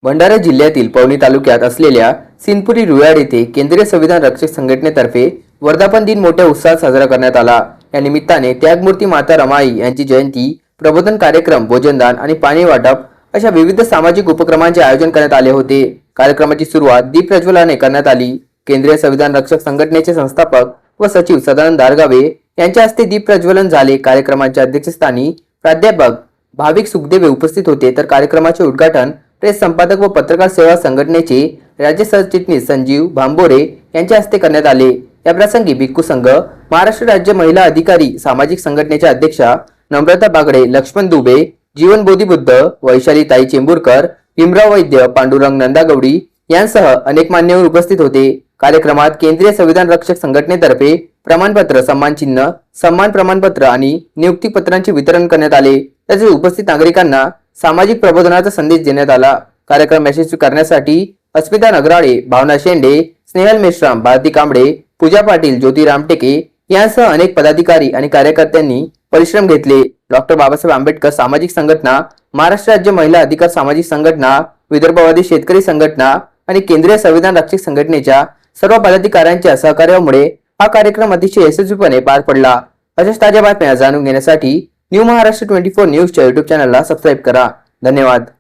भंडारा जिल्ह्यातील पवनी तालुक्यात असलेल्या सिंदपुरी रुयाड येथे केंद्रीय संविधान रक्षक संघटनेतर्फे वर्धापन दिन मोठ्या उत्साहात साजरा करण्यात आला। या निमित्ताने त्यागमूर्ती माता रमाई यांची जयंती, प्रबोधन कार्यक्रम, भोजनदान आणि पाणी वाटप अशा विविध सामाजिक उपक्रमांचे आयोजन करण्यात आले होते। कार्यक्रमाची सुरुवात दीप प्रज्वलनाने करण्यात आली। केंद्रीय संविधान रक्षक संघटनेचे संस्थापक व सचिव सदानंद दारगावे यांच्या हस्ते दीप प्रज्वलन झाले। कार्यक्रमाच्या अध्यक्षस्थानी प्राध्यापक भाविक सुखदेव उपस्थित होते, तर कार्यक्रमाचे उद्घाटन प्रेस संपादक व पत्रकार सेवा संघटनेचे राज्य सरचिटणीस संजीव भांबोरे यांच्या हस्ते करण्यात आले। या प्रसंगी भिक्खू संघ, महाराष्ट्र राज्य महिला अधिकारी सामाजिक संघटनेच्या अध्यक्षा नम्रता बागडे, लक्ष्मण दुबे, जीवन बोधिबुद्ध, वैशाली ताई चेंबूरकर, भीमराव वैद्य, पांडुरंग नंदागौडी यांसह अनेक मान्यवर उपस्थित होते। कार्यक्रमात केंद्रीय संविधान रक्षक संघटनेतर्फे प्रमाणपत्र, सन्मान चिन्ह, सन्मान प्रमाणपत्र आणि नियुक्ती पत्रांचे वितरण करण्यात आले। तसेच उपस्थित नागरिकांना सामाजिक प्रबोधनाचा संदेश देण्यात आला। कार्यक्रम यशस्वी करण्यासाठी अस्मिता नगराळे, भावना शेंडे, स्नेहल मेश्राम, भारती कांबळे, पूजा पाटील, ज्योती रामटेके यांसह अनेक पदाधिकारी आणि कार्यकर्त्यांनी परिश्रम घेतले। डॉक्टर बाबासाहेब आंबेडकर सामाजिक संघटना, महाराष्ट्र राज्य महिला अधिकार सामाजिक संघटना, विदर्भवादी शेतकरी संघटना आणि केंद्रीय संविधान रक्षक संघटनेच्या सर्व पदाधिकाऱ्यांच्या सहकार्यामुळे हा कार्यक्रम अतिशय यशस्वीपणे पार पडला। अशाच ताज्या बातम्या जाणून घेण्यासाठी न्यू महाराष्ट्र 24 न्यूजच्या YouTube चॅनलला सबस्क्राईब करा। धन्यवाद।